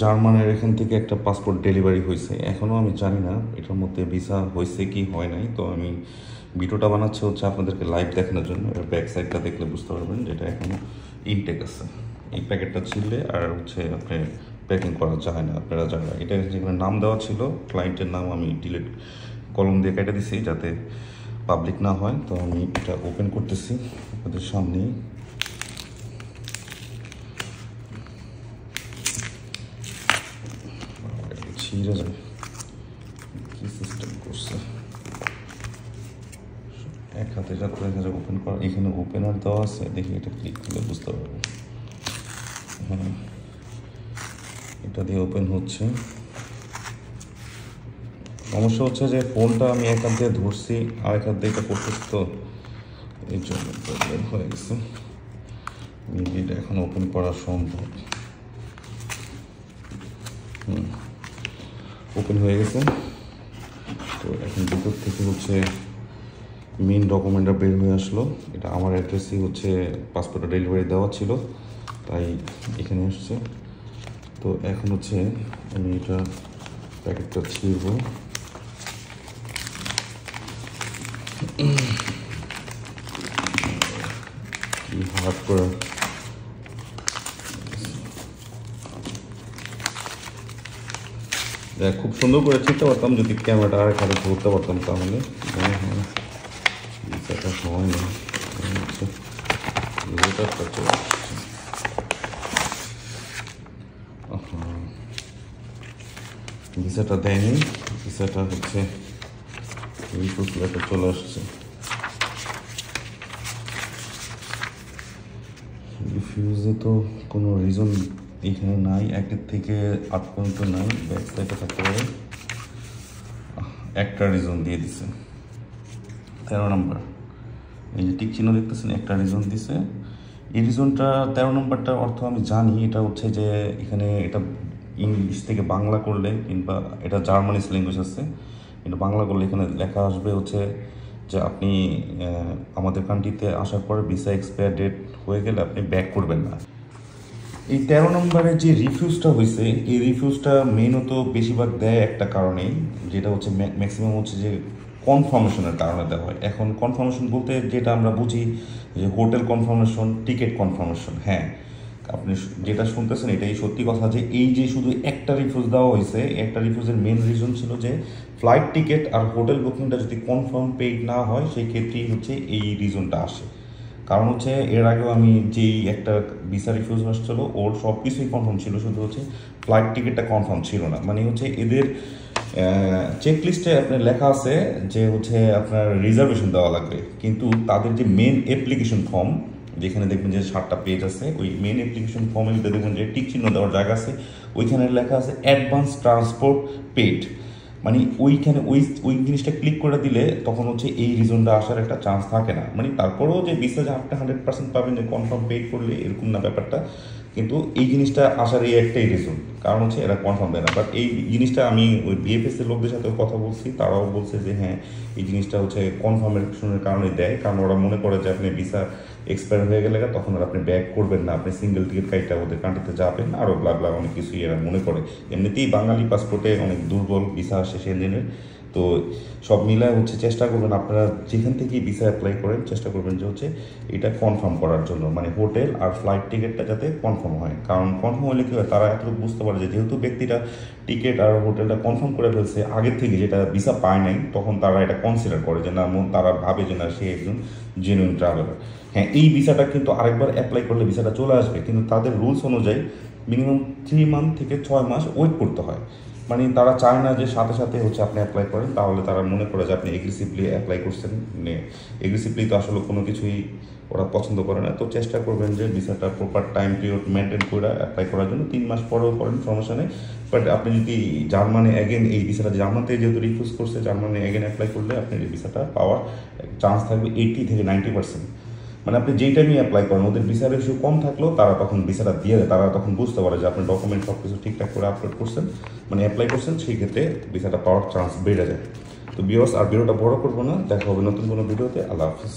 জার্মানের এখান থেকে একটা পাসপোর্ট ডেলিভারি হয়েছে, এখনও আমি জানি না এটার মধ্যে ভিসা হয়েছে কি হয় নাই। তো আমি ভিডিওটা বানাচ্ছি হচ্ছে আপনাদেরকে লাইভ দেখানোর জন্য। এর ব্যাক সাইডটা দেখলে বুঝতে পারবেন যেটা এখন ইনটেক আছে। এই প্যাকেটটা ছিললে আর হচ্ছে আপনি প্যাকিং করা যায় না, আপনারা জানেন। এটা যেখানে নাম দেওয়া ছিল ক্লায়েন্টের নাম আমি ডিলিট কলম দিয়ে কেটে দিছি যাতে পাবলিক না হয়। তো আমি এটা ওপেন করতেছি আপনাদের সামনেই। ছিঁড়ে যায়, কি সিস্টেম করছে। এক হাতে যাতে দেখা যায় ওপেন করা, এখানে ওপেনার দেওয়া আছে, দেখি এটা ক্লিক করলে বুঝতে পারবো। হ্যাঁ, এটা দিয়ে ওপেন হচ্ছে। সমস্যা হচ্ছে যে ফোনটা আমি এক হাত দিয়ে ধরছি আর এক হাত দিয়ে এটা করতেছি, তো এই জন্য প্রবলেম হয়ে গেছে। এটা এখন ওপেন করা সম্ভব। ওপেন হয়ে গেছে। তো এখন ভিতর থেকে হচ্ছে মেইন ডকুমেন্টটা বের হয়ে আসলো। এটা আমার অ্যাড্রেসই হচ্ছে পাসপোর্টটা ডেলিভারি দেওয়া ছিল, তাই এখানে আসছে। তো এখন হচ্ছে আমি এটা প্যাকেটটা ছিঁড়ব। কি হার্ড করে খুব সুন্দর করে চিনতে পারতাম যদি ক্যামেরাটা আর খালি ধরতে পারতাম, তাহলে বিষয়টা হয় না। ভিসাটা দেয়নি, ভিসাটা হচ্ছে রিপোর্ট লেটার চলে আসছে। রিফিউজে তো কোনো রিজন এখানে নাই, 1 থেকে 8 পর্যন্ত নাই, ব্যাক সাইডে থাকতে পারে। একটা রিজন দিয়ে দিছে 13 নম্বর, এই যে টিক চিহ্ন দেখতেছেন, একটা রিজন দিছে। এই রিজনটা 13 নম্বরটার অর্থ আমি জানি, এটা হচ্ছে যে এখানে এটা ইংলিশ থেকে বাংলা করলে কিংবা এটা জার্মানিজ ল্যাঙ্গুয়েজ আছে, কিন্তু বাংলা করলে এখানে লেখা আসবে হচ্ছে যে আপনি আমাদের কান্ট্রিতে আসার পরে ভিসা এক্সপায়ার ডেট হয়ে গেলে আপনি ব্যাক করবেন না। এই 13 নম্বরের যে রিফিউজটা হয়েছে, এই রিফিউজটা মেইনত বেশিরভাগ দেয় একটা কারণেই, যেটা হচ্ছে ম্যাক্সিমাম হচ্ছে যে কনফার্মেশনের কারণে দেওয়া হয়। এখন কনফার্মেশন বলতে যেটা আমরা বুঝি যে হোটেল কনফার্মেশন, টিকিট কনফার্মেশন। হ্যাঁ, আপনি যেটা শুনতেছেন এটাই সত্যি কথা যে এই যে শুধু একটা রিফিউজ দেওয়া হয়েছে, একটা রিফিউজের মেন রিজন ছিল যে ফ্লাইট টিকিট আর হোটেল বুকিংটা যদি কনফার্ম পেইড না হয় সেই ক্ষেত্রেই হচ্ছে এই রিজনটা আসে। কারণ হচ্ছে এর আগেও আমি যেই একটা ভিসা রিফিউজ আসছিলো ওর সব কিছুই কনফার্ম ছিল, শুধু হচ্ছে ফ্লাইট টিকিটটা কনফার্ম ছিল না। মানে হচ্ছে এদের চেকলিস্টে আপনার লেখা আছে যে হচ্ছে আপনার রিজার্ভেশন দেওয়া লাগবে, কিন্তু তাদের যে মেন অ্যাপ্লিকেশন ফর্ম, যেখানে দেখবেন যে 7টা পেজ আছে, ওই মেন অ্যাপ্লিকেশন ফর্মের মধ্যে দেখবেন যে টিক চিহ্ন দেওয়ার জায়গা আছে, ওইখানে লেখা আছে অ্যাডভান্স ট্রান্সপোর্ট পেড। মানে ওইখানে ওই জিনিসটা ক্লিক করে দিলে তখন হচ্ছে এই রিজনটা আসার একটা চান্স থাকে না। মানে তারপরেও যে ভিসা যে আপনি 100% পাবেন যে কনফার্ম পেড করলে, এরকম না ব্যাপারটা। কিন্তু এই জিনিসটা আসার এই একটাই রিজন, কারণ হচ্ছে এরা কনফার্ম দেয় না। বাট এই জিনিসটা আমি ওই বিএফএস এর লোকদের সাথেও কথা বলছি, তারাও বলছে যে হ্যাঁ, এই জিনিসটা হচ্ছে কনফার্মেশনের কারণে দেয়, কারণ ওরা মনে করে যে আপনি ভিসা এক্সপায়ার হয়ে গেলে তখন আর আপনি ব্যাক করবেন না, আপনি সিঙ্গেল টিকিট কাইটা ওদের কান্ট্রিতে যাবেন, আরও ব্লা অনেক কিছুই এরা মনে করে। এমনিতেই বাঙালি পাসপোর্টে অনেক দুর্বল ভিসা আসে সেনজেনের। তো সব মিলায় হচ্ছে চেষ্টা করবেন আপনারা যেখান থেকেই ভিসা অ্যাপ্লাই করেন, চেষ্টা করবেন যে হচ্ছে এটা কনফার্ম করার জন্য, মানে হোটেল আর ফ্লাইট টিকিটটা যাতে কনফার্ম হয়। কারণ কনফার্ম হলে কী হয়, তারা এতটুকু বুঝতে পারে যে যেহেতু ব্যক্তিটা টিকিট আর হোটেলটা কনফার্ম করে ফেলছে আগের থেকে, যেটা ভিসা পায় নাই, তখন তারা এটা কনসিডার করে যে না, তারা ভাবে যে না, সে একজন জেনুইন ট্রাভেলার। হ্যাঁ, এই ভিসাটা কিন্তু আরেকবার অ্যাপ্লাই করলে ভিসাটা চলে আসবে, কিন্তু তাদের রুলস অনুযায়ী মিনিমাম 3 মান্থ থেকে 6 মাস ওয়েট করতে হয়। মানে তারা চায় না যে সাথে সাথে হচ্ছে আপনি অ্যাপ্লাই করেন, তাহলে তারা মনে করে যে আপনি এগ্রেসিভলি অ্যাপ্লাই করছেন। মানে এগ্রেসিভলি তো আসলে কোনো কিছুই ওরা পছন্দ করে না। তো চেষ্টা করবেন যে ভিসাটা প্রপার টাইম পিরিয়ড মেনটেন করে অ্যাপ্লাই করার জন্য। 3 মাস পরেও করেন, সমস্যা নেই। বাট আপনি যদি জার্মানি অ্যাগেন এই ভিসাটা জার্মানিতে যেহেতু রিফিউজ করছে, জার্মানি অ্যাগেন অ্যাপ্লাই করলে আপনি এই ভিসাটা পাওয়ার চান্স থাকবে 80 থেকে 90%। মানে আপনি যেই টাইমে অ্যাপ্লাই করেন, ওদের ভিসার ইস্যু কম থাকলেও তারা তখন ভিসাটা দিয়ে দেয়। তারা তখন বুঝতে পারে যে আপনি ডকুমেন্ট সব কিছু ঠিকঠাক করে আপলোড করছেন, মানে অ্যাপ্লাই করছেন, সেই ক্ষেত্রে ভিসাটা পাওয়ার চান্স বেড়ে যায়। তো ভিউয়ার্স, আর ভিডিওটা বড় করবো না, দেখা হবে নতুন কোনো ভিডিওতে। আল্লাহ হাফিজ।